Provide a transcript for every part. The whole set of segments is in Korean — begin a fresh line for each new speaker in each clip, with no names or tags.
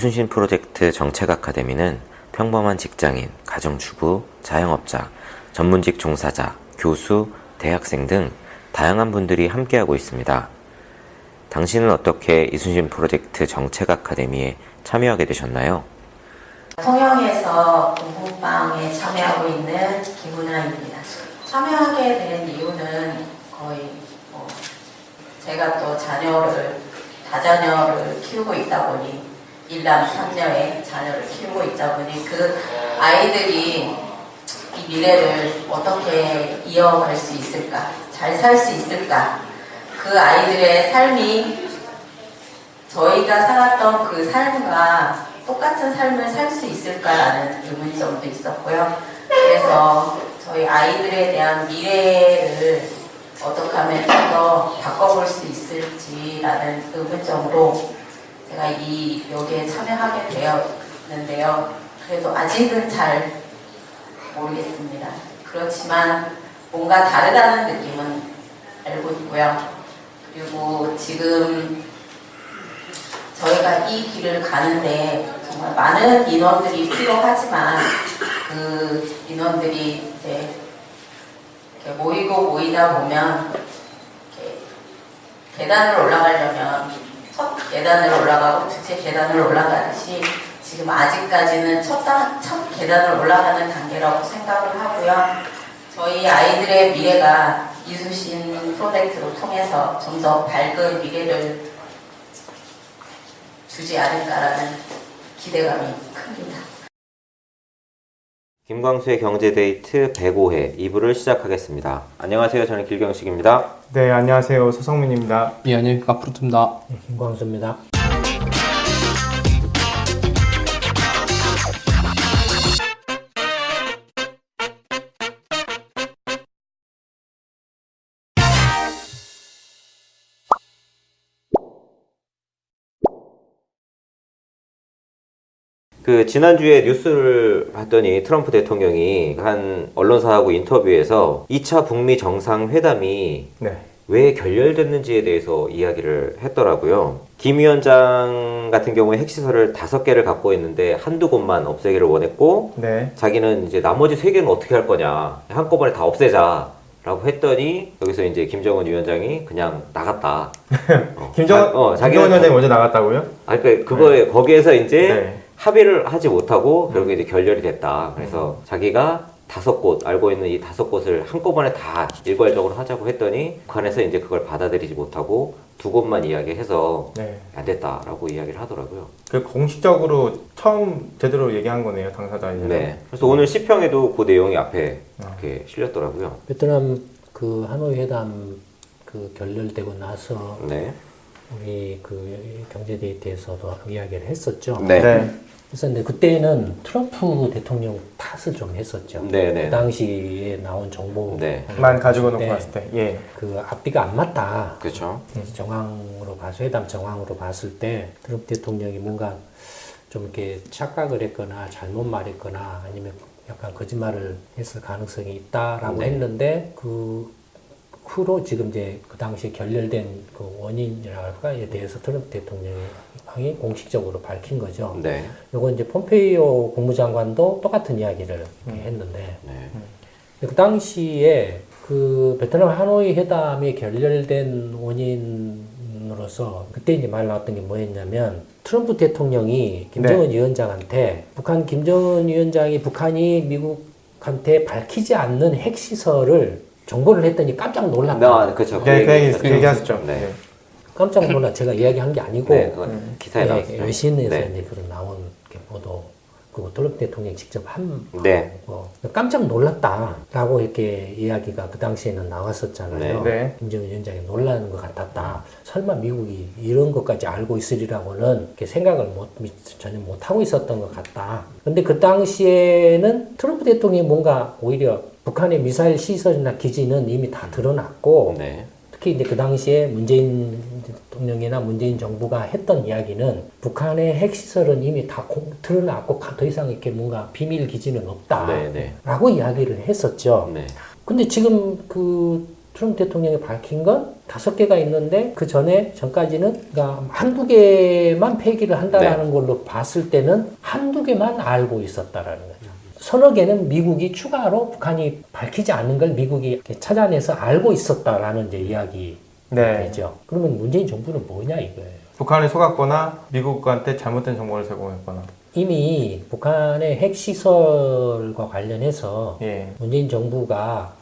이순신 프로젝트 정책 아카데미는 평범한 직장인, 가정주부, 자영업자, 전문직 종사자, 교수, 대학생 등 다양한 분들이 함께하고 있습니다. 당신은 어떻게 이순신 프로젝트 정책 아카데미에 참여하게 되셨나요?
통영에서 공부방에 참여하고 있는 김은아입니다. 참여하게 된 이유는 거의 제가 또 다자녀를 키우고 있다 보니 일남 삼녀의 자녀를 키우고 있다 보니 그 아이들이 이 미래를 어떻게 이어갈 수 있을까, 잘 살 수 있을까, 그 아이들의 삶이 저희가 살았던 그 삶과 똑같은 삶을 살 수 있을까라는 의문점도 있었고요. 그래서 저희 아이들에 대한 미래를 어떻게 하면 좀 더 바꿔볼 수 있을지라는 의문점으로 제가 여기에 참여하게 되었는데요. 그래도 아직은 잘 모르겠습니다. 그렇지만 뭔가 다르다는 느낌은 알고 있고요. 그리고 지금 저희가 이 길을 가는데 정말 많은 인원들이 필요하지만 그 인원들이 이제 이렇게 모이다 보면 이렇게 계단을 올라가려면 첫 계단을 올라가고 두째 계단을 올라가듯이 지금 아직까지는 첫 계단을 올라가는 단계라고 생각을 하고요. 저희 아이들의 미래가 이순신 프로젝트를 통해서 좀 더 밝은 미래를 주지 않을까라는 기대감이 큽니다.
김광수의 경제데이트 105회 2부를 시작하겠습니다. 안녕하세요. 저는 길경식입니다.
네, 안녕하세요. 서성민입니다.
예, 안녕하십니까. 프루트입니다.
네, 김광수입니다.
지난주에 뉴스를 봤더니 트럼프 대통령이 한 언론사하고 인터뷰에서 2차 북미 정상회담이
네.
왜 결렬됐는지에 대해서 이야기를 했더라고요. 김 위원장 같은 경우에 핵시설을 5개를 갖고 있는데 한두 곳만 없애기를 원했고,
네.
자기는 이제 나머지 3개는 어떻게 할 거냐, 한꺼번에 다 없애자 라고 했더니 여기서 이제 김정은 위원장이 그냥 나갔다.
김정은 위원장이 먼저 나갔다고요?
그러니까 그거에 거기에서 이제
네.
합의를 하지 못하고 결국에 이제 결렬이 됐다. 그래서 자기가 5곳, 알고 있는 이 5곳을 한꺼번에 다 일괄적으로 하자고 했더니 북한에서 이제 그걸 받아들이지 못하고 2곳만 이야기해서
네.
안 됐다라고 이야기를 하더라고요.
그 공식적으로 처음 제대로 얘기한 거네요, 당사자에서.
네. 그래서 오늘 시평에도 그 내용이 앞에 이렇게 실렸더라고요.
베트남 그 하노이 회담 결렬되고 나서
네.
우리 경제 데이트에서도 이야기를 했었죠.
네.
네.
그래서 근데 그때는 트럼프 대통령 탓을 좀 했었죠.
네, 네.
그 당시에 나온 정보
네.
만 가지고 놓고 봤을 때. 예.
그 앞뒤가 안 맞다.
그렇죠.
그래서 정황으로 봐서 회담 정황으로 봤을 때 트럼프 대통령이 뭔가 좀 이렇게 착각을 했거나 잘못 말했거나 아니면 약간 거짓말을 했을 가능성이 있다라고
네.
했는데 그 후로 지금 이제 그 당시에 결렬된 그 원인이라고 할까에 대해서 트럼프 대통령이 공식적으로 밝힌 거죠.
네.
요건 이제 폼페이오 국무장관도 똑같은 이야기를 했는데
네.
그 당시에 그 베트남 하노이 회담이 결렬된 원인으로서 그때 이제 말 나왔던 게 뭐였냐면 트럼프 대통령이 김정은 위원장한테 김정은 위원장이 북한이 미국한테 밝히지 않는 핵시설을 정보를 했더니 깜짝 놀랐다.
그렇죠.
네, 그 얘기하셨죠.
네.
네.
깜짝 놀라 제가 이야기한 게 아니고
네, 그건 기사에 나왔어요.
외신에서
네.
이제 그런 나온 보도 그리고 트럼프 대통령이 직접 한
네.
깜짝 놀랐다라고 이렇게 이야기가 그 당시에는 나왔었잖아요.
네.
김정은 위원장이 놀라는 것 같았다. 설마 미국이 이런 것까지 알고 있으리라고는 이렇게 생각을 전혀 못 하고 있었던 것 같다. 근데 그 당시에는 트럼프 대통령이 뭔가 오히려 북한의 미사일 시설이나 기지는 이미 다 드러났고
네.
특히 이제 그 당시에 문재인 대통령이나 문재인 정부가 했던 이야기는 북한의 핵시설은 이미 다 드러났고 더 이상 이렇게 뭔가 비밀 기지는 없다.
네, 네.
라고 이야기를 했었죠.
네.
근데 지금 그 트럼프 대통령이 밝힌 건 5개가 있는데 그 전까지는 그러니까 한두 개만 폐기를 한다라는 걸로 봤을 때는 한두 개만 알고 있었다라는 거죠. 서너 개는 미국이 추가로 북한이 밝히지 않은 걸 미국이 이렇게 찾아내서 알고 있었다라는 이제 이야기
네.
되죠. 그러면 문재인 정부는 뭐냐 이거예요.
북한이 속았거나 미국한테 잘못된 정보를 제공했거나.
이미 북한의 핵시설과 관련해서
예.
문재인 정부가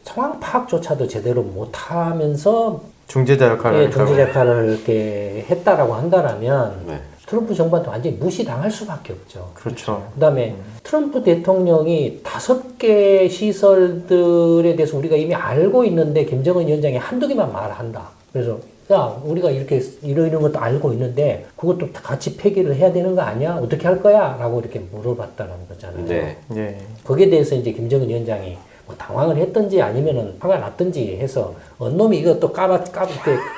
상황 파악조차도 제대로 못하면서
중재자 역할을
중재 역할을 이렇게 했다라고 한다라면
네.
트럼프 정부한테 완전히 무시당할 수밖에 없죠.
그렇죠.
그다음에 트럼프 대통령이 5개 시설들에 대해서 우리가 이미 알고 있는데 김정은 위원장이 한두 개만 말한다. 그래서 야 우리가 이렇게 이런 것도 알고 있는데 그것도 다 같이 폐기를 해야 되는 거 아니야? 어떻게 할 거야? 라고 이렇게 물어봤다는 거잖아요.
네.
예.
거기에 대해서 이제 김정은 위원장이 뭐 당황을 했든지 아니면은 화가 났든지 해서 놈이 이거 또 이렇게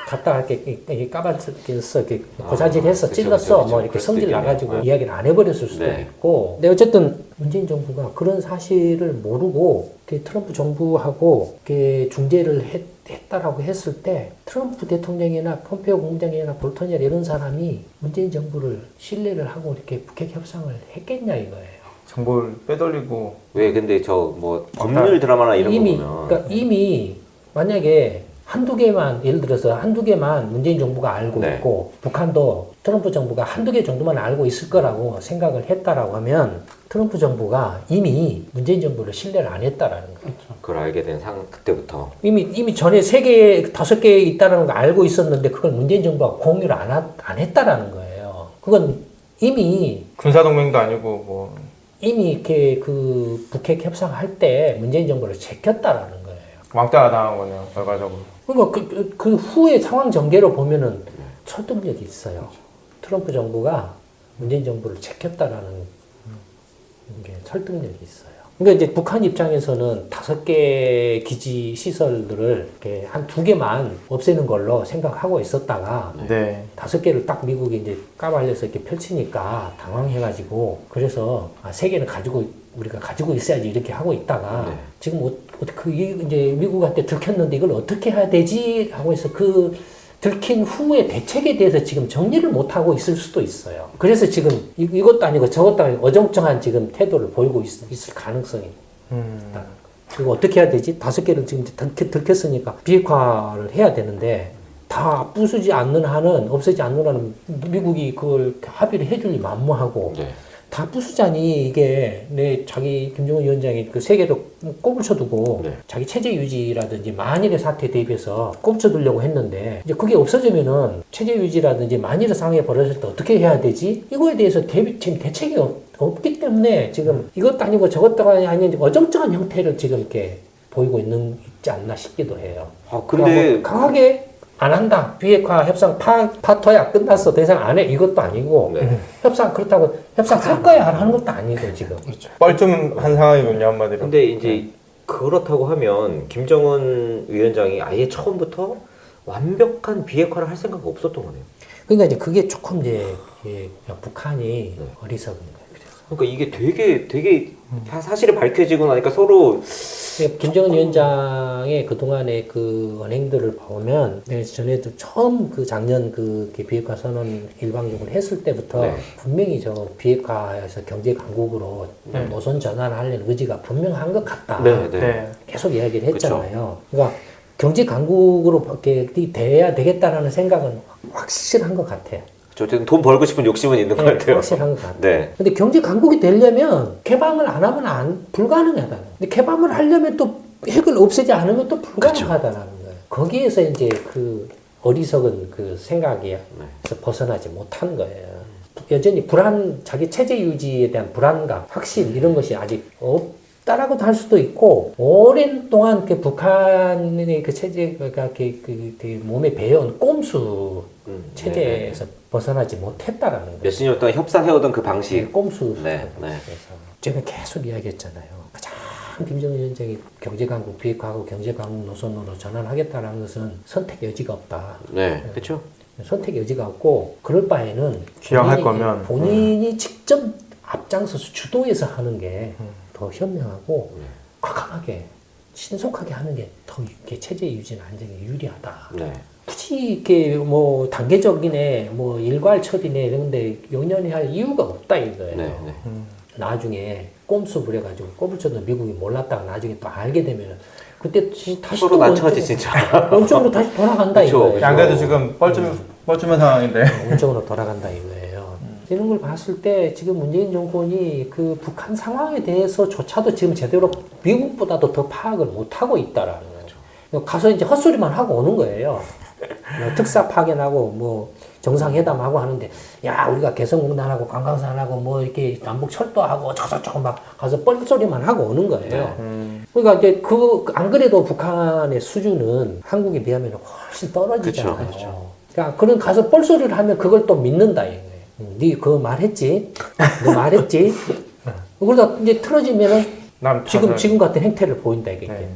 갖다 이렇게 까봤어 이렇게 고사질해서
그쵸,
찔렀어
그쵸.
뭐 이렇게
그럴 수도
성질
있겠네요.
나가지고
네.
이야기를 안 해버렸을 수도
네.
있고 근데 어쨌든 문재인 정부가 그런 사실을 모르고 이렇게 트럼프 정부하고 이렇게 중재를 했다라고 했을 때 트럼프 대통령이나 폼페오 국무장관이나 볼턴이나 이런 사람이 문재인 정부를 신뢰를 하고 이렇게 북핵 협상을 했겠냐 이거예요.
정보를 빼돌리고.
왜 근데 저 뭐 법률 드라마나 이런
이미,
거 보면
그러니까 이미 만약에 한두 개만 예를 들어서 한두 개만 문재인 정부가 알고
네.
있고 북한도 트럼프 정부가 한두 개 정도만 알고 있을 거라고 생각을 했다라고 하면 트럼프 정부가 이미 문재인 정부를 신뢰를 안 했다라는 거예요.
그걸 알게 된 그때부터
이미 전에 3개, 5개 있다라는 걸 알고 있었는데 그걸 문재인 정부가 공유를 안 했다라는 거예요. 그건 이미
군사동맹도 아니고 뭐.
이미 이렇게 그 북핵 협상할 때 문재인 정부를 제꼈다라는 거예요.
왕따가 당한 거네요, 결과적으로.
그러니까 그 후의 상황 전개로 보면은 설득력이 있어요. 트럼프 정부가 문재인 정부를 제꼈다라는 게 설득력이 있어요. 그러니까 이제 북한 입장에서는 5개 기지 시설들을 이렇게 한 2개만 없애는 걸로 생각하고 있었다가
네.
5개를 딱 미국이 이제 까발려서 이렇게 펼치니까 당황해가지고 그래서 3개는 우리가 가지고 있어야지 이렇게 하고 있다가
네.
지금 이제 미국한테 들켰는데 이걸 어떻게 해야 되지 하고 해서 그 들킨 후의 대책에 대해서 지금 정리를 못하고 있을 수도 있어요. 그래서 지금 이것도 아니고 저것도 아니고 어정쩡한 지금 태도를 보이고 있을 가능성이 있다. 그리고 어떻게 해야 되지? 5개를 지금 들켰으니까 비핵화를 해야 되는데 다 부수지 않는 한은 없애지 않는 한은 미국이 그걸 합의를 해줄리 만무하고
네.
다 부수자니 이게 자기 김정은 위원장이 그 3개도 꼽을 쳐두고
네.
자기 체제 유지라든지 만일의 사태에 대비해서 꼽쳐두려고 했는데 이제 그게 없어지면은 체제 유지라든지 만일의 상황이 벌어질 때 어떻게 해야 되지? 이거에 대해서 지금 대책이 없기 때문에 지금 이것도 아니고 저것도 아닌 어정쩡한 형태를 지금 이렇게 보이고 있지 않나 싶기도 해요.
아
그러니까
근데
뭐 강하게 안 한다. 비핵화 협상 파토야 끝났어. 더 이상 안 해. 이것도 아니고
네.
협상 그렇다고 협상 할 거야 하는 것도 아니고 지금.
뻘쭘한 상황이군요, 한마디로.
근데 이제 그렇다고 하면 김정은 위원장이 아예 처음부터 완벽한 비핵화를 할 생각 없었던 거네요.
그러니까 이제 그게 조금 이제 북한이 어리석은 거예요.
그러니까 이게 되게 사실이 밝혀지고 나니까 서로
김정은 위원장의 그동안의 그 언행들을 보면 전에도 처음 그 작년 그 비핵화 선언 일방적으로 했을 때부터
네.
분명히 저 비핵화에서 경제 강국으로 노선 전환하려는 의지가 분명한 것 같다.
네.
네.
계속 이야기를 했잖아요. 그러니까 경제 강국으로 이렇게 돼야 되겠다라는 생각은 확실한 것 같아요.
어쨌든 돈 벌고 싶은 욕심은 있는 것
네,
같아요.
확실한 것 같아요.
네.
근데 경제 강국이 되려면 개방을 안 하면 불가능하다는. 근데 개방을 하려면 또 핵을 없애지 않으면 또 불가능하다는 거예요. 거기에서 이제 그 어리석은 그 생각이 벗어나지 못한 거예요. 여전히 자기 체제 유지에 대한 불안감, 확신 이런 것이 아직 없다라고도 할 수도 있고 오랜 동안 그 북한의 그 체제가 그 몸에 배어온 꼼수 체제에서 벗어나지 못했다라는 거예요.
몇십 년 동안 협상해오던 그 방식.
꼼수.
네.
제가 계속 이야기했잖아요. 가장 김정은 위원장이 경제강국 비핵화하고 경제강국 노선으로 전환하겠다는 것은 선택 여지가 없다.
네. 그렇죠.
선택 여지가 없고 그럴 바에는
기왕할 거면
본인이 직접 앞장서서 주도해서 하는 게 더 현명하고 과감하게 신속하게 하는 게 더 이렇게 체제 유지나 안정에 유리하다.
네.
굳이 이렇게 뭐 단계적이네, 뭐 일괄 처리네 이런데 연연히 할 이유가 없다 이거예요.
네. 네.
나중에 꼼수 부려가지고 꼼을 쳐도 미국이 몰랐다가 나중에 또 알게 되면 그때 다시
서로
또
난처하지 진짜.
원점으로 다시 돌아간다
그쵸,
이거예요.
안 그래도 지금 뻘쭘한 상황인데.
원점으로 돌아간다 이거예요. 이런 걸 봤을 때 지금 문재인 정권이 그 북한 상황에 대해서조차도 지금 제대로 미국보다도 더 파악을 못하고 있다라는 거죠. 가서 이제 헛소리만 하고 오는 거예요. 뭐 특사 파견하고 뭐 정상회담하고 하는데 야 우리가 개성공단하고 관광산하고 뭐 이렇게 남북 철도하고 저저저 막 가서 뻘소리만 하고 오는 거예요. 그러니까 이제 안 그래도 북한의 수준은 한국에 비하면 훨씬 떨어지잖아요.
그쵸.
그러니까 그런 가서 뻘소리를 하면 그걸 또 믿는다 이거예요. 네 그거 말했지? 너 말했지? 그러다 이제 틀어지면은 지금 같은 행태를 보인다 이게.
네.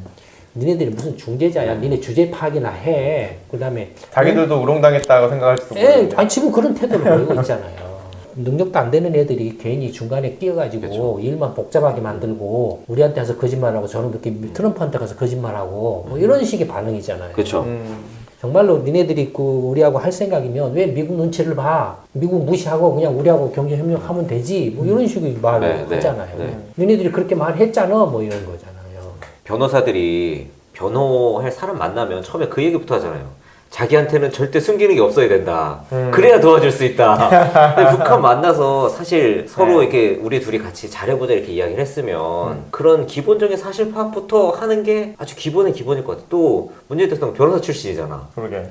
니네들이 무슨 중재자야? 니네 주제 파악이나 해. 그다음에
자기들도 우롱당했다고 생각할지도
예,
모르겠는데.
아니 지금 그런 태도를 보이고 있잖아요. 능력도 안 되는 애들이 괜히 중간에 끼어가지고
그쵸.
일만 복잡하게 만들고 우리한테 가서 거짓말하고 저런 느낌 트럼프한테 가서 거짓말하고 뭐 이런 식의 반응이잖아요.
그렇죠.
정말로 니네들이 우리하고 할 생각이면 왜 미국 눈치를 봐? 미국 무시하고 그냥 우리하고 경제협력하면 되지? 뭐 이런 식의 말을
네,
하잖아요.
네.
니네들이 그렇게 말했잖아, 뭐 이런 거잖아요.
변호사들이 변호할 사람 만나면 처음에 그 얘기부터 하잖아요. 자기한테는 절대 숨기는 게 없어야 된다. 그래야 도와줄 수 있다. 근데 북한 만나서 사실 서로 이렇게 우리 둘이 같이 잘해보자 이렇게 이야기를 했으면 그런 기본적인 사실 파악부터 하는 게 아주 기본의 기본일 것 같아. 또 문재인 대통령 변호사 출신이잖아.
그러게.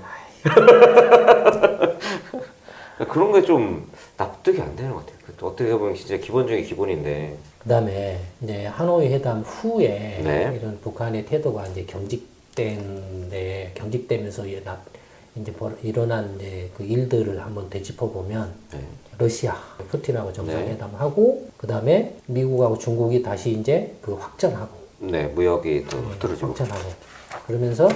그런 게 좀 납득이 안 되는 것 같아요. 어떻게 보면 진짜 기본적인 기본인데.
그다음에 이제 하노이 회담 후에
네.
이런 북한의 태도가 이제 경직되면서 이제 일어난 이제 그 일들을 한번 되짚어 보면
네.
러시아 푸틴하고 정상회담하고 그다음에 미국하고 중국이 다시 이제 그 확전하고
네, 무역이 또 흐트러지고.
확전하고 그러면서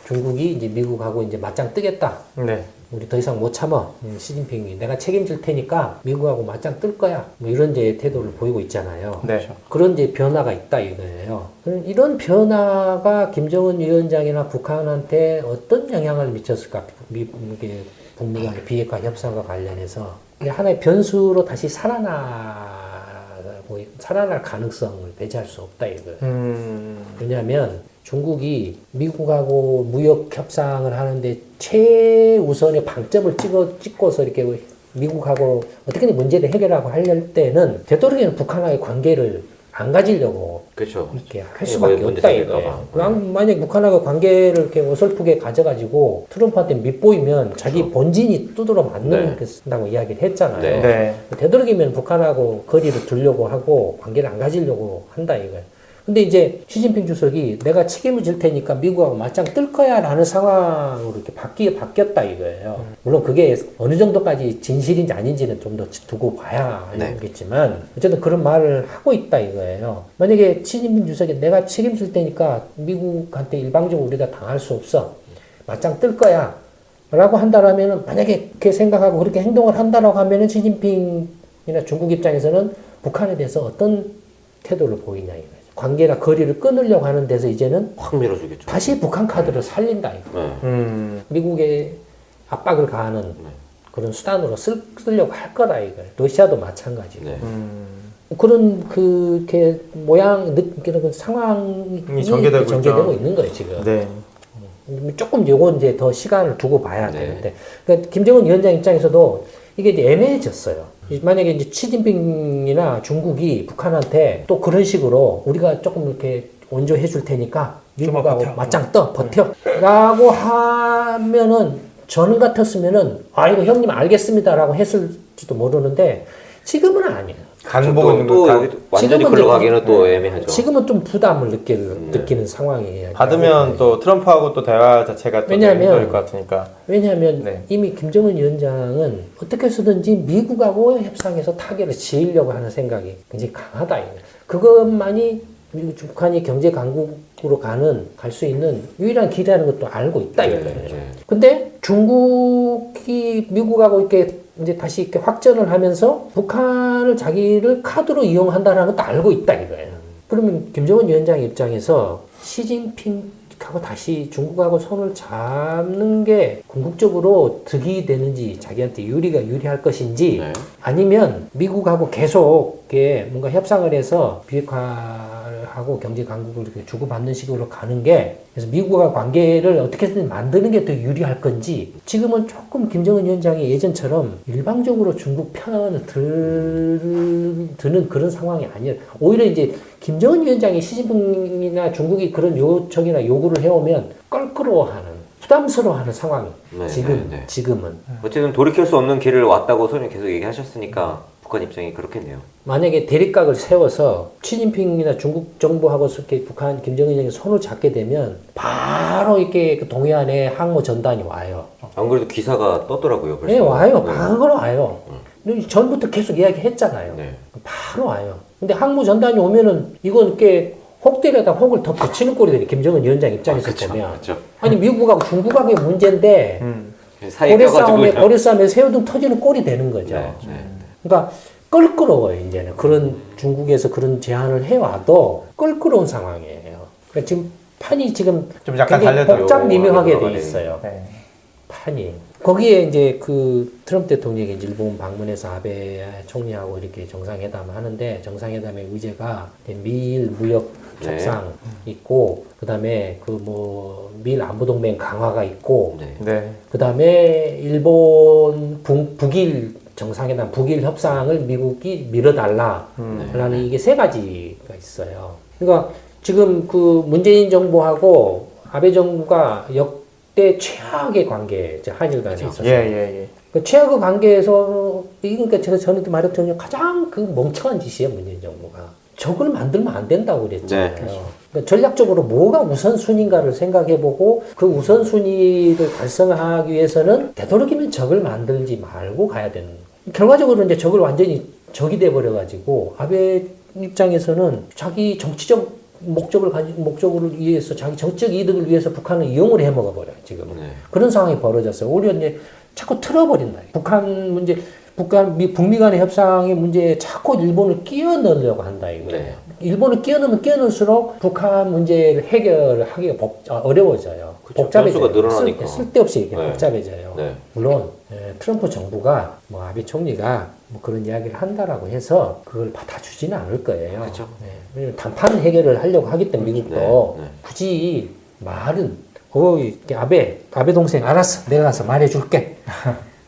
중국이 이제 미국하고 이제 맞짱 뜨겠다.
네.
우리 더 이상 못 참아. 시진핑이 내가 책임질 테니까 미국하고 맞짱 뜰 거야. 뭐 이런 이제 태도를 보이고 있잖아요.
네.
그런 이제 변화가 있다 이거예요. 이런 변화가 김정은 위원장이나 북한한테 어떤 영향을 미쳤을까? 이게 북미 간의 비핵화 협상과 관련해서 이게 하나의 변수로 다시 살아날 가능성을 배제할 수 없다 이거예요. 왜냐하면 중국이 미국하고 무역 협상을 하는데 최우선의 방점을 찍고서 이렇게 미국하고 어떻게든 문제를 해결하고 하려는 때는 되도록이면 북한과의 관계를 안 가지려고
그렇죠.
이렇게 할 수밖에 없다 이거예요. 만약 북한하고 관계를 이렇게 어설프게 가져가지고 트럼프한테 밉보이면 자기 본진이 두드러 맞는 게 쓴다고 이야기를 했잖아요.
네.
네.
되도록이면 북한하고 거리를 두려고 하고 관계를 안 가지려고 한다 이거예요. 근데 이제 시진핑 주석이 내가 책임을 질 테니까 미국하고 맞짱 뜰 거야 라는 상황으로 이렇게 바뀌었다 이거예요. 물론 그게 어느 정도까지 진실인지 아닌지는 좀 더 두고 봐야 알겠지만 어쨌든 그런 말을 하고 있다 이거예요. 만약에 시진핑 주석이 내가 책임질 테니까 미국한테 일방적으로 우리가 당할 수 없어. 맞짱 뜰 거야. 라고 한다라면은 만약에 그렇게 생각하고 그렇게 행동을 한다라고 하면은 시진핑이나 중국 입장에서는 북한에 대해서 어떤 태도를 보이냐 이거예요. 관계나 거리를 끊으려고 하는 데서 이제는
확 밀어주겠죠.
다시 북한 카드를 살린다 이거. 미국의 압박을 가하는 그런 수단으로 쓰려고 할 거다 이거. 러시아도 마찬가지고.
네.
그런 그렇게 그런 상황이 전개되고 있는 거예요 지금.
네.
조금 요거 이제 더 시간을 두고 봐야
네.
되는데, 그러니까 김정은 위원장 입장에서도 이게 이제 애매해졌어요. 만약에 이제 시진핑이나 중국이 북한한테 또 그런 식으로 우리가 조금 이렇게 온조해 줄 테니까 미국하고 맞짱 버텨. 라고 하면은 저는 같았으면은 이거 형님 알겠습니다라고 했을지도 모르는데 지금은 아니에요.
간보고
또 여기 완전히
지금은
글러가기는 또 애매하죠.
지금은 좀 부담을 느끼는 상황이에요.
받으면 또 트럼프하고 또 대화 자체가 또 힘들 것 같으니까.
왜냐하면
네.
이미 김정은 위원장은 어떻게 해서든지 미국하고 협상해서 타결을 지으려고 하는 생각이 굉장히 강하다. 그것만이 북한이 경제 강국으로 갈 수 있는 유일한 길이라는 것도 알고 있다. 이거예요. 근데 중국이 미국하고 이렇게 이제 다시 이렇게 확전을 하면서 북한을 자기를 카드로 이용한다는 것도 알고 있다 이거예요. 그러면 김정은 위원장 입장에서 시진핑하고 다시 중국하고 손을 잡는 게 궁극적으로 득이 되는지 자기한테 유리할 것인지
네.
아니면 미국하고 계속 이렇게 뭔가 협상을 해서 비핵화하고 경제 강국을 이렇게 주고받는 식으로 가는 게 그래서 미국과 관계를 어떻게든 만드는 게 더 유리할 건지 지금은 조금 김정은 위원장이 예전처럼 일방적으로 중국 편을 드는 그런 상황이 아니에요. 오히려 이제 김정은 위원장이 시진핑이나 중국이 그런 요청이나 요구를 해오면 껄끄러워하는 부담스러워하는 상황이
네,
지금은
어쨌든 돌이킬 수 없는 길을 왔다고 소장님 계속 얘기하셨으니까 북한 입장이 그렇겠네요.
만약에 대립각을 세워서 시진핑이나 중국 정부하고 이렇게 북한 김정은 위원장이 손을 잡게 되면 바로 이렇게 그 동해안에 항모 전단이 와요.
안 그래도 기사가 떴더라고요. 벌써.
네, 와요.
네.
바로 와요. 전부터 계속 이야기했잖아요.
네.
바로 와요. 근데 항모 전단이 오면은 이건 꽤 혹들에다 혹을 더 붙이는 꼴이 되네. 김정은 위원장 입장에서 보면.
그렇죠.
아니 미국하고 중국하고의 문제인데
사이에 껴가지고
고려 싸움에 새우등 터지는 꼴이 되는 거죠.
네.
그러니까 껄끄러워요. 이제는 그런 중국에서 그런 제안을 해와도 껄끄러운 상황이에요. 그러니까 지금 판이 지금
좀 약간
굉장히
달려들어요.
복잡미묘하게 돼 있어요.
네.
판이. 거기에 이제 그 트럼프 대통령이 이제 일본 방문해서 아베 총리하고 이렇게 정상회담을 하는데 정상회담의 의제가 미일 무역 협상 있고 그다음에 그 뭐 미일 안보 동맹 강화가 있고
네.
그다음에 일본 북일 정상회담 북일 협상을 미국이 밀어달라라는 이게 세 가지가 있어요. 그러니까 지금 그 문재인 정부하고 아베 정부가 역대 최악의 관계, 한일 간에 있어서
예.
그 최악의 관계에서 그러니까 제가 전에도 말했던 가장 그 멍청한 짓이에요 문재인 정부가. 적을 만들면 안 된다고 그랬잖아요.
네.
그러니까 전략적으로 뭐가 우선순위인가를 생각해보고 그 우선순위를 달성하기 위해서는 되도록이면 적을 만들지 말고 가야 되는 거예요. 결과적으로 이제 적을 완전히 적이 돼버려가지고 아베 입장에서는 자기 정치적 목적을 위해서 자기 정치적 이득을 위해서 북한을 이용을 해먹어버려요 지금. 그런 상황이 벌어졌어요. 오히려 이제 자꾸 틀어버린다. 북한 문제, 북미 간의 협상의 문제에 자꾸 일본을 끼워 넣으려고 한다 이거예요.
네.
일본을 끼워 넣으면 끼워 넣을수록 북한 문제를 해결하기가 어려워져요.
그쵸.
복잡해져요.
변수가 늘어나니까.
쓸데없이 이렇게
네.
복잡해져요.
네.
물론 트럼프 정부가 뭐 아베 총리가 뭐 그런 이야기를 한다라고 해서 그걸 받아주지는 않을 거예요.
그렇죠.
왜냐면 단판 해결을 하려고 하기 때문에 미국도
네.
굳이 말은 아베 동생 알았어 내가 가서 말해줄게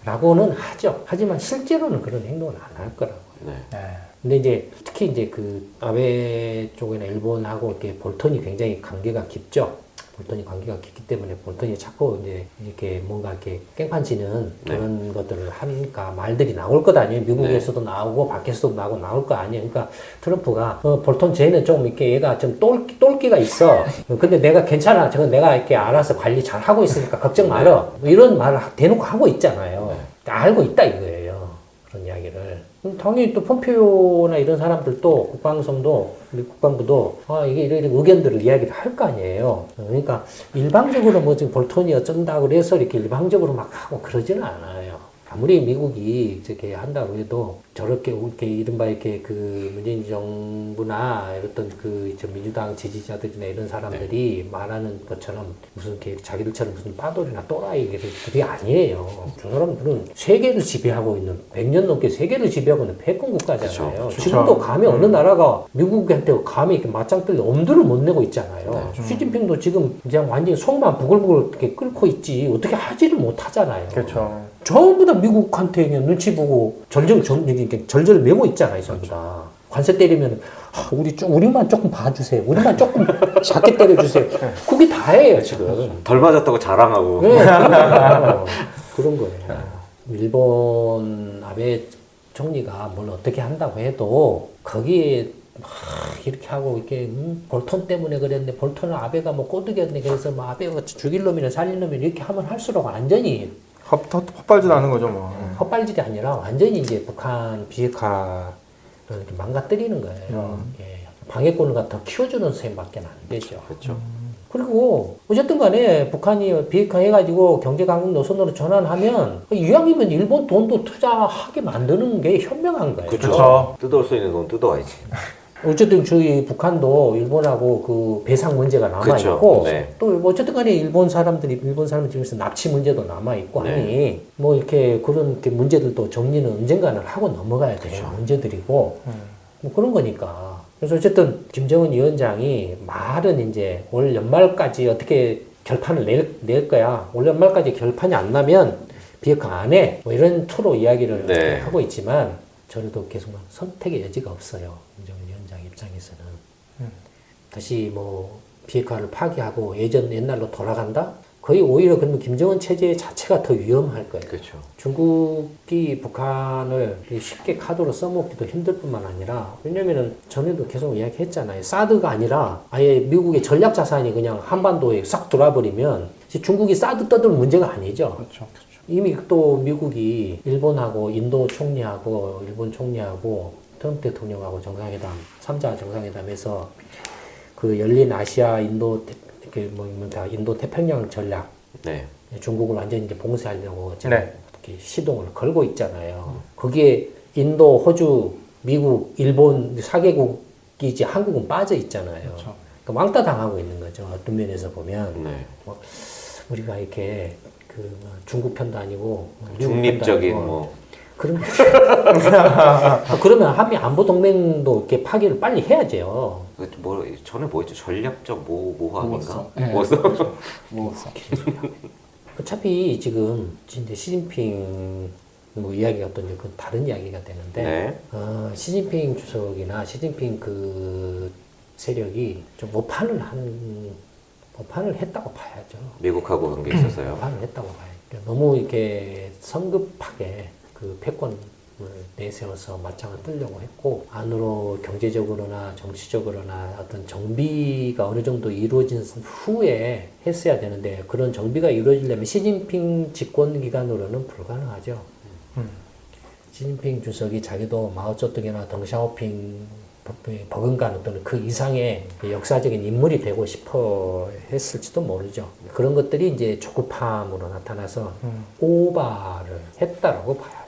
라고는 하죠. 하지만 실제로는 그런 행동을 안 할 거라고요.
네.
근데 이제 특히 이제 그 아베 쪽이나 일본하고 이렇게 볼턴이 굉장히 관계가 깊죠. 볼턴이 관계가 깊기 때문에 볼턴이 자꾸 이제 이렇게 뭔가 이렇게 깽판치는 그런 것들을 하니까 말들이 나올 것 아니에요. 미국에서도 나오고 밖에서도 나올 거 아니에요. 그러니까 트럼프가 볼턴 쟤는 좀 이렇게 얘가 좀 똘끼가 있어. 근데 내가 괜찮아. 저건 내가 이렇게 알아서 관리 잘 하고 있으니까 걱정 말어. 뭐 이런 말을 대놓고 하고 있잖아요. 알고 있다 이거예요. 그런 이야기를. 당연히 또 폼페이오나 이런 사람들도 국방성도 우리 국방부도 이게 이런 의견들을 이야기를 할 거 아니에요. 그러니까 일방적으로 뭐 지금 볼턴이 어쩐다 그래서 이렇게 일방적으로 막 하고 그러지는 않아요. 아무리 미국이 이렇게 한다고 해도 저렇게 이렇게 이른바 이렇게 그 문재인 정부나 어떤 그 민주당 지지자들이나 이런 사람들이 말하는 것처럼 무슨 이렇게 자기들처럼 무슨 빠돌이나 또라이들이 아니에요. 저 사람들은 세계를 지배하고 있는 100년 넘게 세계를 지배하고 있는 패권 국가잖아요.
그쵸.
지금도 감히 어느 나라가 미국한테 감히 이렇게 맞짱 뜰 엄두를 못 내고 있잖아요. 시진핑도 지금 그냥 완전히 속만 부글부글 이렇게 끓고 있지 어떻게 하지를 못 하잖아요.
그렇죠.
전부 다 미국한테 그냥 눈치 보고 절절 매고 있잖아요, 전부 다. 관세 때리면, 우리만 조금 봐주세요. 우리만 조금 작게 때려주세요. 그게 다예요, 지금.
덜 맞았다고 자랑하고.
네, 그런 거예요. 일본 아베 총리가 뭘 어떻게 한다고 해도 거기에 이렇게 하고 이렇게 볼턴 때문에 그랬는데 볼턴은 아베가 뭐 꼬드겼네 그래서 뭐 아베가 죽일 놈이나 살릴 놈이나 이렇게 하면 할수록 완전히
헛발질 하는 거죠, 뭐.
헛발질이 아니라 완전히 이제 북한 비핵화를 이렇게 망가뜨리는 거예요. 예. 방해권을 갖다 키워주는 셈밖에 안 되죠.
그렇죠.
그리고 어쨌든 간에 북한이 비핵화해가지고 경제강국 노선으로 전환하면 이왕이면 일본 돈도 투자하게 만드는 게 현명한 거예요.
그렇죠.
그쵸.
뜯어올 수 있는 돈 뜯어와야지.
어쨌든 저희 북한도 일본하고 그 배상 문제가 남아
그쵸.
있고
네.
또 어쨌든 간에 일본 사람 중에서 납치 문제도 남아 있고
네.
하니 뭐 이렇게 그런 이렇게 문제들도 정리는 언젠가는 하고 넘어가야 될 문제들이고 뭐 그런 거니까. 그래서 어쨌든 김정은 위원장이 말은 이제 올 연말까지 어떻게 결판을 낼 거야. 올 연말까지 결판이 안 나면 비핵화 안 해. 뭐 이런 투로 이야기를
네.
하고 있지만 저도 계속 선택의 여지가 없어요. 김정은 위원장 입장에서는. 다시 뭐 비핵화를 파기하고 옛날로 돌아간다? 거의 오히려 그러면 김정은 체제 자체가 더 위험할 거예요.
그렇죠.
중국이 북한을 쉽게 카드로 써먹기도 힘들 뿐만 아니라, 왜냐면은 전에도 계속 이야기했잖아요. 사드가 아니라 아예 미국의 전략 자산이 그냥 한반도에 싹 돌아버리면 중국이 사드 떠들 문제가 아니죠.
그렇죠.
이미 또 미국이 일본하고 인도 총리하고 일본 총리하고 트럼프 대통령하고 정상회담, 3자 정상회담에서 그 열린 아시아 인도 인도 태평양 전략,
네.
중국을 완전히 이제 봉쇄하려고 지금
네.
이렇게 시동을 걸고 있잖아요. 거기에 인도, 호주, 미국, 일본 4개국이 이제 한국은 빠져 있잖아요.
그렇죠.
그러니까 왕따 당하고 있는 거죠. 어떤 면에서 보면.
네.
뭐 우리가 이렇게 중국 편도 아니고 미국
중립적인
편도 아니고
뭐
그런 그러면 한미 안보 동맹도 이렇게 파기를 빨리 해야죠.
뭐 전에 뭐였죠? 전략적 모호함인가?
네.
뭐였어?
뭐
어차피 지금 이제 시진핑 뭐 이야기가 또 이제 그건 다른 이야기가 되는데
네.
시진핑 주석이나 시진핑 그 세력이 좀 오판을 했다고 봐야죠.
미국하고 그런 게 있었어요.
오판을 했다고 봐야죠. 너무 이렇게 성급하게 그 패권을 내세워서 맞짱을 뜨려고 했고, 안으로 경제적으로나 정치적으로나 어떤 정비가 어느 정도 이루어진 후에 했어야 되는데, 그런 정비가 이루어지려면 시진핑 집권 기간으로는 불가능하죠. 시진핑 주석이 자기도 마오쩌둥이나 덩샤오핑 버금가는 어떤 그 이상의 역사적인 인물이 되고 싶어 했을지도 모르죠. 그런 것들이 이제 조급함으로 나타나서 오바를 했다라고 봐야죠.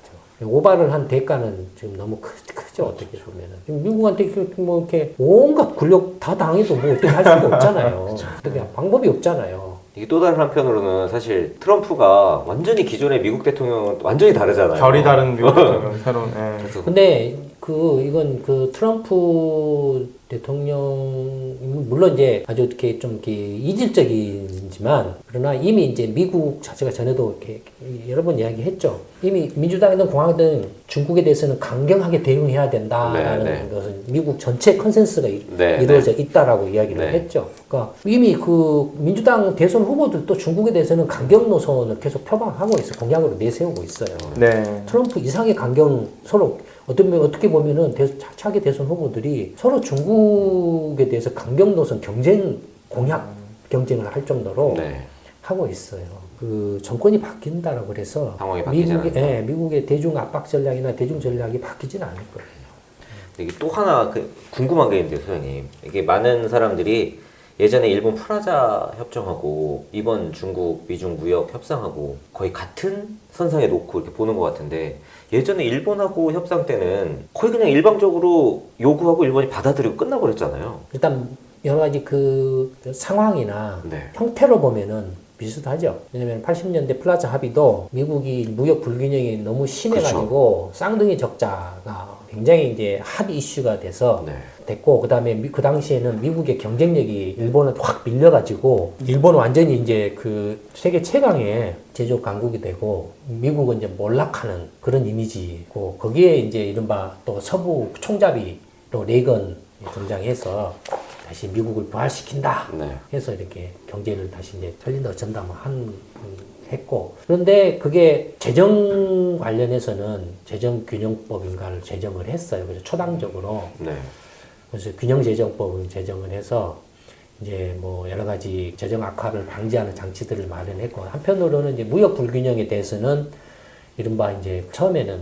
오바를 한 대가는 지금 너무 크죠, 어떻게 보면은. 지금 미국한테 뭐 이렇게 온갖 굴욕 다 당해도 뭐 어떻게 할 수가 없잖아요. 어떻게 방법이 없잖아요.
이게 또 다른 한편으로는 사실 트럼프가 완전히 기존의 미국 대통령은 완전히 다르잖아요.
결이 다른 미국 대통령 새로운. 예.
그래서
근데 이건 트럼프 대통령, 물론 이제 아주 이렇게 좀 이렇게 이질적이지만, 그러나 이미 이제 미국 자체가 전에도 이렇게 여러 번 이야기했죠. 이미 민주당이든 공화당이든 중국에 대해서는 강경하게 대응해야 된다라는
네, 네.
것은 미국 전체 컨센서스가
네,
이루어져 있다라고 이야기를
네.
했죠. 그러니까 이미 그 민주당 대선 후보들도 중국에 대해서는 강경 노선을 계속 표방하고 있어, 공약으로 내세우고 있어요.
네.
트럼프 이상의 강경, 서로 어떻게 보면은 차기 대선 후보들이 서로 중국에 대해서 강경 노선 경쟁을 할 정도로
네.
하고 있어요. 그 정권이 바뀐다라고 그래서
상황이 바뀌지 않는다.
미국의 대중 압박 전략이나 대중 전략이 바뀌지는 않을 거예요.
이게 또 하나 궁금한 게 있는데요, 소장님. 이게 많은 사람들이 예전에 일본 프라자 협정하고 이번 중국 미중 무역 협상하고 거의 같은 선상에 놓고 이렇게 보는 것 같은데, 예전에 일본하고 협상 때는 거의 그냥 일방적으로 요구하고 일본이 받아들이고 끝나버렸잖아요.
일단 여러 가지 그 상황이나
네.
형태로 보면은 비슷하죠. 왜냐면 80년대 플라자 합의도 미국이 무역 불균형이 너무 심해가지고 쌍둥이 적자가 굉장히 이제 핫 이슈가 돼서
네.
됐고, 그다음에 그 당시에는 미국의 경쟁력이 일본은 확 밀려가지고 일본은 완전히 이제 그 세계 최강의 제조업 강국이 되고 미국은 이제 몰락하는 그런 이미지고, 거기에 이제 이른바 또 서부 총잡이로 레이건이 등장해서 다시 미국을 부활시킨다
네.
해서 이렇게 경제를 다시 이제 살린다 어쩐다 뭐 했고, 그런데 그게 재정 관련해서는 재정균형법인가를 제정을 했어요. 그래서 초당적으로.
네.
그래서 균형재정법을 제정을 해서 이제 뭐 여러 가지 재정 악화를 방지하는 장치들을 마련했고, 한편으로는 이제 무역 불균형에 대해서는 이른바 이제 처음에는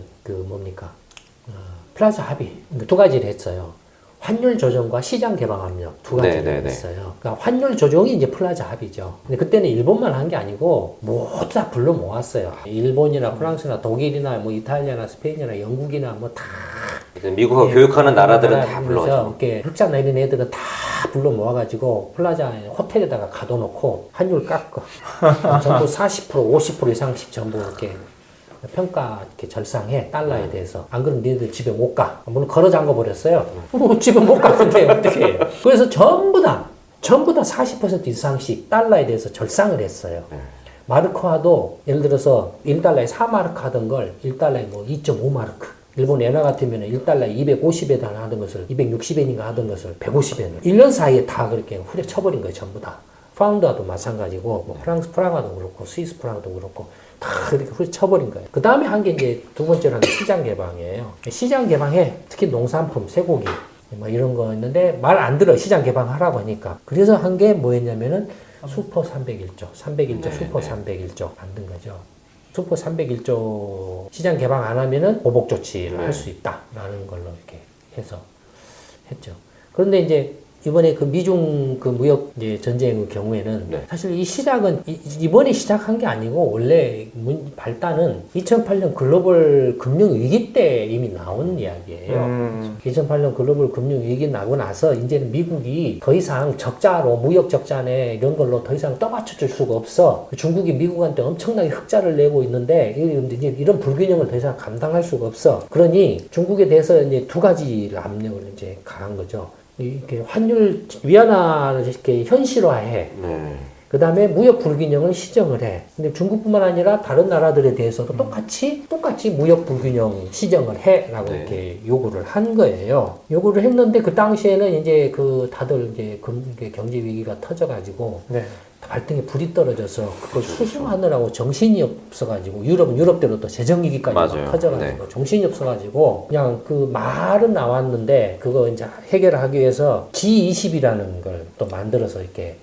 플라자 합의 두 가지를 했어요. 환율 조정과 시장 개방 압력 두 가지를 했어요. 그러니까 환율 조정이 이제 플라자 합의죠. 근데 그때는 일본만 한 게 아니고 모두 다 불러 모았어요. 일본이나 프랑스나 독일이나 뭐 이탈리아나 스페인이나 영국이나 뭐 다
미국하고
예,
교육하는 나라들은 다
그래서
불러가지고.
이렇게 흑자나 이런 애들은 다 불러 모아가지고 플라자 호텔에다가 가둬놓고 환율 깎고 전부 40% 50% 이상씩 전부 이렇게 평가 이렇게 절상해 달러에 대해서. 안 그러면 니네들 집에 못 가. 물론 걸어 잠궈 버렸어요. 집에 못 가는데 어떻게 해요? 그래서 전부 다 40% 이상씩 달러에 대해서 절상을 했어요. 마르크화도 예를 들어서 1달러에 4마르크 하던 걸 1달러에 뭐 2.5마르크. 일본 엔화 같으면 1달러에 250엔 하던 것을 260엔인가 하던 것을 150엔을 1년 사이에 다 그렇게 후려쳐버린 거예요. 전부 다. 파운드화도 마찬가지고 뭐 프랑스 프랑화도 그렇고 스위스 프랑도 그렇고 다 그렇게 후려쳐버린 거예요. 그 다음에 한 게 이제 두 번째로 한 게 시장 개방이에요. 시장 개방에 특히 농산품, 쇠고기 뭐 이런 거 있는데 말 안 들어. 시장 개방하라고 하니까. 그래서 한 게 뭐였냐면은 슈퍼 301조 슈퍼 301조 만든 거죠. 슈퍼 301조 시장 개방 안 하면은 보복 조치를 할 수 있다라는 걸로 이렇게 해서 했죠. 그런데 이제 이번에 그 미중 그 무역 이제 전쟁의 경우에는 사실 이 시작은 이번에 시작한 게 아니고 원래 발단은 2008년 글로벌 금융 위기 때 이미 나온 이야기예요. 2008년 글로벌 금융 위기 나고 나서 이제는 미국이 더 이상 적자로 무역 적자네 이런 걸로 더 이상 떠받쳐 줄 수가 없어. 중국이 미국한테 엄청나게 흑자를 내고 있는데 이제 이런 불균형을 더 이상 감당할 수가 없어. 그러니 중국에 대해서 이제 두 가지 압력을 이제 가한 거죠. 이렇게 환율 위안화를 이렇게 현실화해. 그 다음에 무역 불균형을 시정을 해. 근데 중국뿐만 아니라 다른 나라들에 대해서도 똑같이 무역 불균형 시정을 해라고 이렇게 요구를 한 거예요. 요구를 했는데 그 당시에는 이제 그 다들 이제 경제 위기가 터져가지고 발등에 불이 떨어져서 그걸 수습하느라고 정신이 없어가지고 유럽은 유럽대로 또 재정위기까지 막 터져가지고 정신이 없어가지고 그냥 그 말은 나왔는데 그거 이제 해결하기 위해서 G20이라는 걸 또 만들어서 이렇게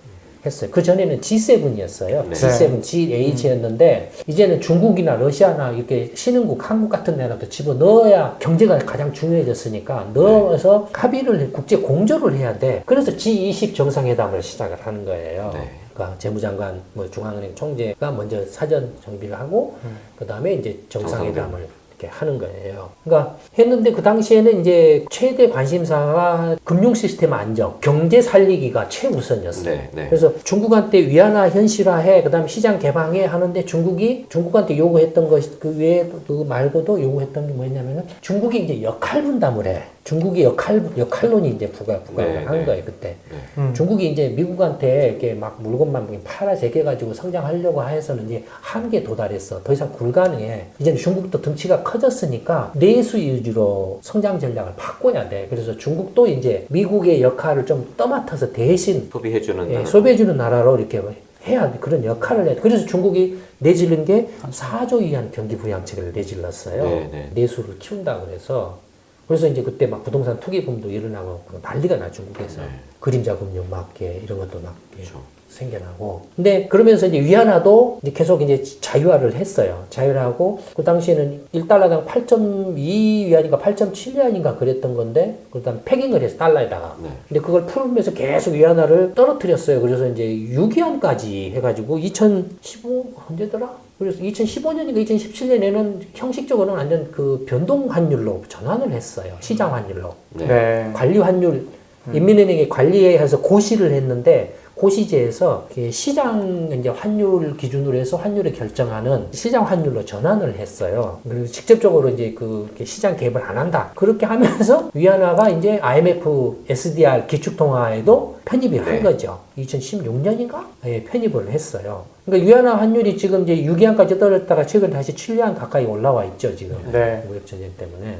했어요. 그 전에는 G7이었어요. G7, GH였는데 이제는 중국이나 러시아나 이렇게 신흥국, 한국 같은 데라도 집어넣어야 경제가 가장 중요해졌으니까 넣어서 합의를 국제 공조를 해야 돼. 그래서 G20 정상회담을 시작을 하는 거예요. 그러니까 재무장관, 뭐 중앙은행 총재가 먼저 사전 정비를 하고 그 다음에 이제 정상회담을 이렇게 하는 거예요. 그러니까 했는데 그 당시에는 이제 최대 관심사가 금융 시스템 안정, 경제 살리기가 최우선이었어요. 그래서 중국한테 위안화 현실화해, 그 다음에 시장 개방해 하는데 중국한테 요구했던 것 그 외에 그 말고도 요구했던 게 뭐였냐면은 중국이 이제 역할 분담을 해. 중국이 역할론이 이제 부각을 한 거예요, 그때. 중국이 이제 미국한테 이렇게 막 물건만 팔아 제껴가지고 성장하려고 해서는 이제 한계에 도달했어. 더 이상 불가능해. 이제는 중국도 덩치가 커졌으니까 내수 위주로 성장 전략을 바꿔야 돼. 그래서 중국도 이제 미국의 역할을 좀 떠맡아서 대신 소비해주는 나라로 이렇게 해야 돼. 그런 역할을 해. 그래서 중국이 내질른 게 4조 위안 경기 부양책을 내질렀어요. 내수를 키운다 그래서 이제 그때 막 부동산 투기붐도 일어나고 난리가 나 중국에서 그림자 금융 막 이런 것도 막 생겨나고. 근데 그러면서 이제 위안화도 이제 계속 이제 자유화를 했어요. 자유화하고 그 당시에는 1달러당 8.2위안인가 8.7위안인가 그랬던 건데 그다음 패깅을 해서 달러에다가. 근데 그걸 풀면서 계속 위안화를 떨어뜨렸어요. 그래서 이제 6위안까지 해가지고 2015 언제더라? 그래서 2015년인가 2017년에는 형식적으로는 완전 그 변동 환율로 전환을 했어요. 시장 환율로. 관리 환율, 인민은행이 관리해서 고시를 했는데 고시제에서 시장 이제 환율 기준으로 해서 환율을 결정하는 시장 환율로 전환을 했어요. 그리고 직접적으로 이제 그 시장 개입을 안 한다. 그렇게 하면서 위안화가 이제 IMF, SDR 기축통화에도 편입이 한 거죠. 2016년인가? 예, 편입을 했어요. 그러니까 위안화 환율이 지금 이제 6위안까지 떨어졌다가 최근 다시 7위안 가까이 올라와 있죠, 지금. 무역 전쟁 때문에.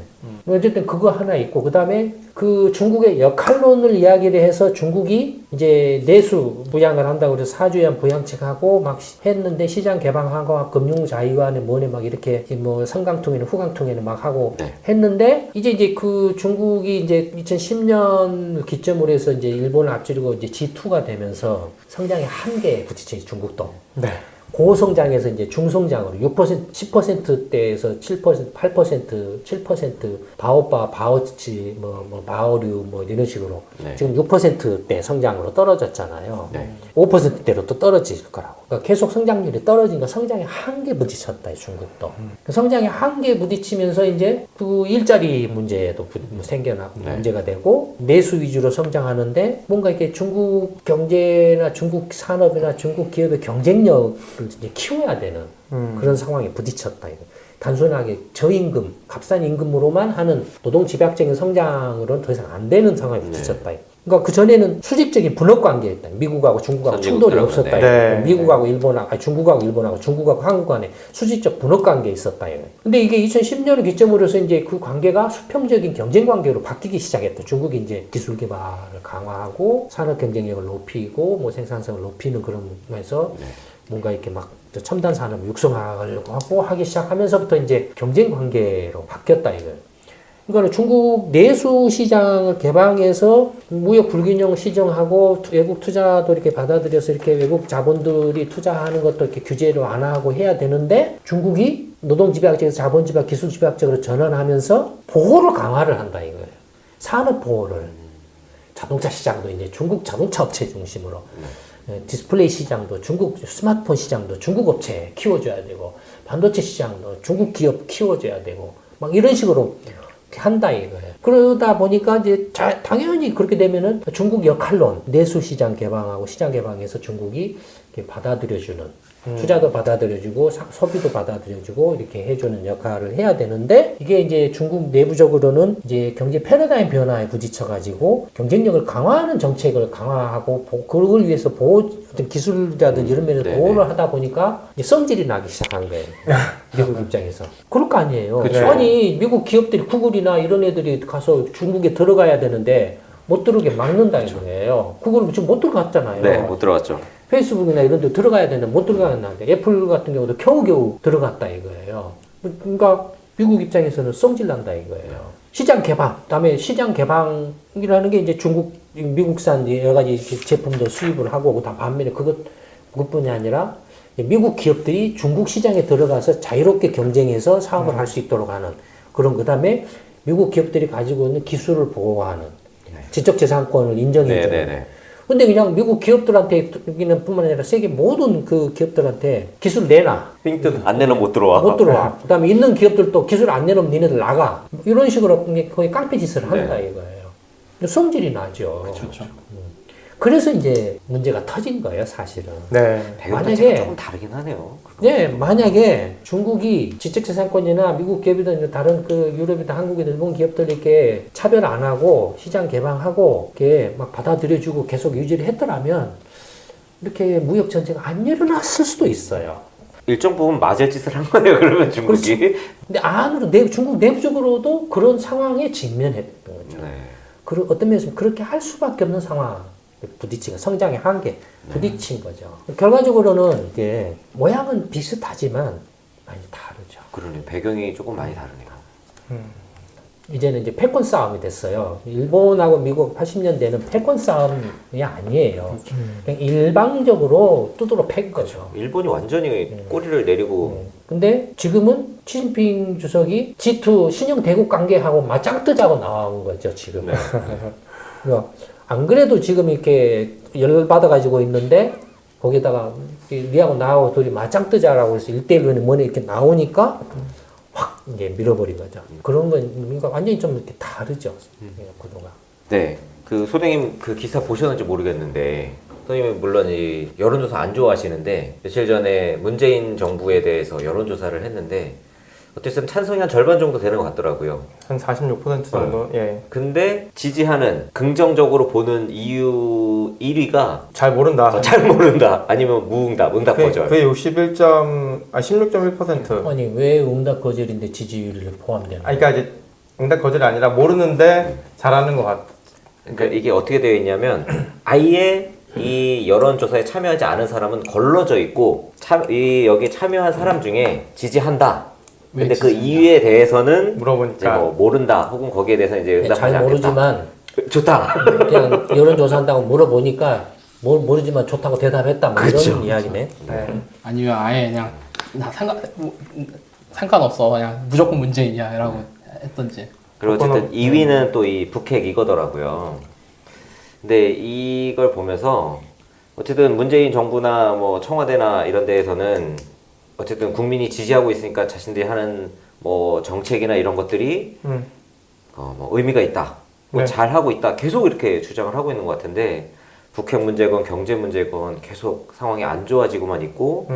어쨌든 그거 하나 있고, 그 다음에 그 중국의 역할론을 이야기를 해서 중국이 이제 내수 부양을 한다고 해서 4주위안 부양책하고 막 했는데 시장 개방하고 금융 자유화는 뭐네 막 이렇게 뭐 성강통에는 후강통에는 막 하고 했는데 이제 그 중국이 이제 2010년 기점으로 해서 이제 일본을 앞지르고 이제 G2가 되면서 성장의 한계에 부딪혀 중국도. 고성장에서 이제 중성장으로 6%, 10%대에서 7%, 8%, 7% 바오바, 바오치, 뭐 바오류 뭐 이런 식으로
네.
지금 6%대 성장으로 떨어졌잖아요.
네.
5%대로 또 떨어질 거라고. 그러니까 계속 성장률이 떨어지니까 성장의 한계에 부딪혔다, 중국도. 그 성장의 한계에 부딪히면서 이제 그 일자리 문제도 생겨나고
네.
문제가 되고 내수 위주로 성장하는데 뭔가 이렇게 중국 경제나 중국 산업이나 중국 기업의 경쟁력을 이제 키워야 되는 그런 상황에 부딪혔다. 이거. 단순하게 저임금, 값싼 임금으로만 하는 노동 집약적인 성장으로는 더 이상 안 되는 상황에 부딪혔다. 그러니까 그 전에는 수직적인 분업 관계였다. 미국하고 중국하고 충돌이 없었다.
네.
미국하고 일본하고, 아니 중국하고 일본하고, 중국하고 한국 간에 수직적 분업 관계에 있었다. 근데 이게 2010년을 기점으로 해서 이제 그 관계가 수평적인 경쟁 관계로 바뀌기 시작했다. 중국이 이제 기술 개발을 강화하고 산업 경쟁력을 높이고 뭐 생산성을 높이는 그런 면에서 뭔가 이렇게 막 첨단 산업 육성하려고 하고 하기 시작하면서부터 이제 경쟁 관계로 바뀌었다 이거예요. 그러니까 중국 내수 시장을 개방해서 무역 불균형 시정하고 외국 투자도 이렇게 받아들여서 이렇게 외국 자본들이 투자하는 것도 이렇게 규제를 완화하고 해야 되는데 중국이 노동 집약적에서 자본 집약, 기술 집약적으로 전환하면서 보호를 강화를 한다 이거예요. 산업 보호를. 자동차 시장도 이제 중국 자동차 업체 중심으로. 디스플레이 시장도 중국 스마트폰 시장도 중국 업체 키워줘야 되고 반도체 시장도 중국 기업 키워줘야 되고 막 이런 식으로 한다 이거예요. 그러다 보니까 이제 당연히 그렇게 되면은 중국 역할론 내수 시장 개방하고 시장 개방해서 중국이 이렇게 받아들여주는 투자도 받아들여주고 소비도 받아들여주고 이렇게 해주는 역할을 해야 되는데 이게 이제 중국 내부적으로는 이제 경제 패러다임 변화에 부딪혀가지고 경쟁력을 강화하는 정책을 강화하고 그걸 위해서 보호 어떤 기술이라든 이런 면에서 보호를 하다 보니까 이제 성질이 나기 시작한 거예요. 미국 입장에서 그럴 거 아니에요.
그쵸.
아니 미국 기업들이 구글이나 이런 애들이 가서 중국에 들어가야 되는데 못 들어오게 막는다는 거예요. 구글은 지금 못 들어갔잖아요.
네, 못 들어갔죠.
페이스북이나 이런 데 들어가야 되는데 못 들어갔는데 애플 같은 경우도 겨우겨우 들어갔다 이거예요. 그러니까 미국 입장에서는 성질난다 이거예요. 시장 개방, 그다음에 시장 개방이라는 게 이제 미국산 여러 가지 제품도 수입을 하고 다 반면에 그것뿐이 아니라 미국 기업들이 중국 시장에 들어가서 자유롭게 경쟁해서 사업을 할 수 있도록 하는 그런 그다음에 미국 기업들이 가지고 있는 기술을 보호하는 지적재산권을 인정해주는. 근데 그냥 미국 기업들한테는 뿐만 아니라 세계 모든 그 기업들한테 기술 내놔.
안 내면 못 들어와.
못 들어와. 그 다음에 있는 기업들도 기술 안 내놓으면 니네들 나가. 이런 식으로 거의 깡패 짓을 한다 이거예요. 성질이 나죠.
그렇죠.
그래서 이제 문제가 터진 거예요, 사실은.
네.
배경
만약에-
자체가 조금 다르긴 하네요.
네, 만약에 중국이 지적재산권이나 미국 기업이든 다른 그 유럽이든 한국이든 일본 기업들 이렇게 차별 안 하고 시장 개방하고 이렇게 막 받아들여주고 계속 유지를 했더라면 이렇게 무역 전쟁 안 일어났을 수도 있어요.
일정 부분 맞을 짓을 한 거네요. 그러면 중국이.
근데 안으로 중국 내부적으로도 그런 상황에 직면했던 거죠.
네.
어떤 면에서 그렇게 할 수밖에 없는 상황. 부딪힌 거, 성장의 한계, 부딪힌 거죠. 결과적으로는 이게 모양은 비슷하지만 많이 다르죠.
그러네. 배경이 조금 많이 다르네요.
이제는 이제 패권 싸움이 됐어요. 일본하고 미국 80년대는 패권 싸움이 아니에요. 그냥 일방적으로 두드러 팬 거죠.
일본이 완전히 꼬리를 내리고
근데 지금은 시진핑 주석이 G2 신형 대국 관계하고 맞짱 뜨자고 나온 거죠, 지금.
네.
그러니까 안 그래도 지금 이렇게 열받아가지고 있는데, 거기다가 니하고 나하고 둘이 맞짱 뜨자라고 해서 1대1로 뭐니 이렇게 나오니까 확 이제 밀어버린 거죠. 그런 건 그러니까 완전히 좀 이렇게 다르죠, 구도가.
네. 그 소장님 그 기사 보셨는지 모르겠는데 선생님은 물론 이 여론조사 안 좋아하시는데 며칠 전에 문재인 정부에 대해서 여론조사를 했는데 어쨌든 찬성이 한 절반 정도 되는 것 같더라고요.
한 46% 정도. 예.
근데 지지하는 긍정적으로 보는 이유 1위가
잘 모른다.
잘 모른다 아니면 무응답, 응답 거절.
그게 16.1%.
아니 왜 응답 거절인데 지지율이 포함되는 거예요?
그러니까 이제 응답 거절이 아니라 모르는데 잘하는 것 같아.
그러니까 이게 어떻게 되어 있냐면 아예 이 여론조사에 참여하지 않은 사람은 걸러져 있고 여기 참여한 사람 중에 지지한다. 근데 그 이유에 대해서는
물어보니까
이제 뭐 모른다 혹은 거기에 대해서 이제 응답하지
잘
않겠다.
모르지만
좋다.
그냥 여론조사한다고 물어보니까 모르지만 좋다고 대답했다. 뭐
그쵸.
이런 이야기네.
네.
아니면 아예 그냥 나 상관없어 그냥 무조건 문재인이야라고 했던지.
그리고 어쨌든
조건은-
2위는 또 이 북핵 이거더라고요. 근데 이걸 보면서 어쨌든 문재인 정부나 뭐 청와대나 이런 데에서는 어쨌든 국민이 지지하고 있으니까 자신들이 하는 뭐 정책이나 이런 것들이 뭐 의미가 있다, 뭐
네.
잘 하고 있다, 계속 이렇게 주장을 하고 있는 것 같은데 북핵 문제건 경제 문제건 계속 상황이 안 좋아지고만 있고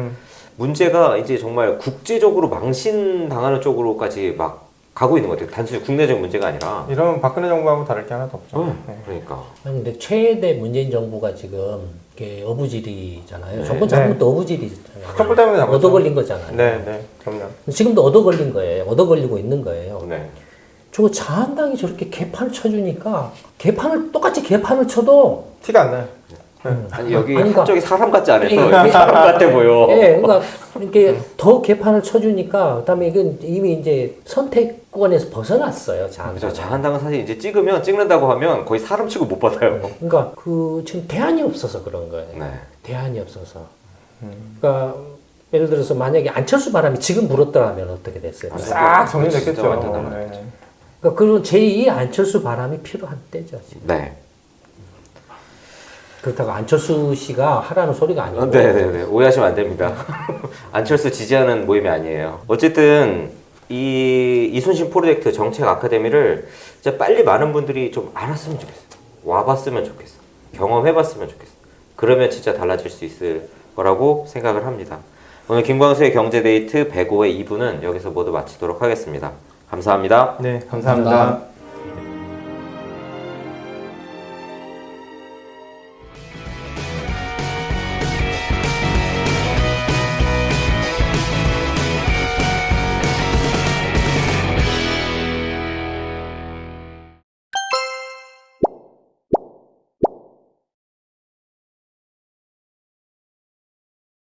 문제가 이제 정말 국제적으로 망신당하는 쪽으로까지 막 가고 있는 것 같아요. 단순히 국내적 문제가 아니라.
이러면 박근혜 정부하고 다를 게 하나도 없죠. 네.
그러니까.
아니, 근데 최대 문재인 정부가 지금 이게 어부지리잖아요.
네.
정권 잡은 것도 어부지리잖아요.
촛불 때문에 잡았죠.
얻어 걸린 거잖아요.
네, 네, 그럼요.
지금도 얻어 걸린 거예요. 얻어 걸리고 있는 거예요.
네.
저거 자한당이 저렇게 개판을 쳐주니까 똑같이 개판을 쳐도
티가 안 나요.
아니 여기
아니, 그러니까-
한쪽이 사람 같지 않아서
예,
여기 사람 같아 보여.
예, 그러니까 이렇게 더 개판을 쳐주니까 그다음에 이건 이미 이제 선택권에서 벗어났어요. 자한당.
그렇죠. 자한당은 사실 이제 찍는다고 하면 거의 사람 치고 못 받아요.
그러니까 그 지금 대안이 없어서 그런 거예요.
네.
대안이 없어서. 그러니까 예를 들어서 만약에 안철수 바람이 지금 불었더라면 어떻게 됐어요?
싹
진짜
정리됐겠죠.
완전 달라졌죠.
네.
그러니까 그런 제2의 안철수 바람이 필요한 때죠. 지금.
네.
그렇다고 안철수 씨가 하라는 소리가 아니고.
네네네. 오해하시면 안 됩니다. 안철수 지지하는 모임이 아니에요. 어쨌든 이순신 프로젝트 정책 아카데미를 진짜 빨리 많은 분들이 좀 알았으면 좋겠어요. 와봤으면 좋겠어. 경험해봤으면 좋겠어. 그러면 진짜 달라질 수 있을 거라고 생각을 합니다. 오늘 김광수의 경제데이트 105회 2부는 여기서 모두 마치도록 하겠습니다. 감사합니다.
네, 감사합니다.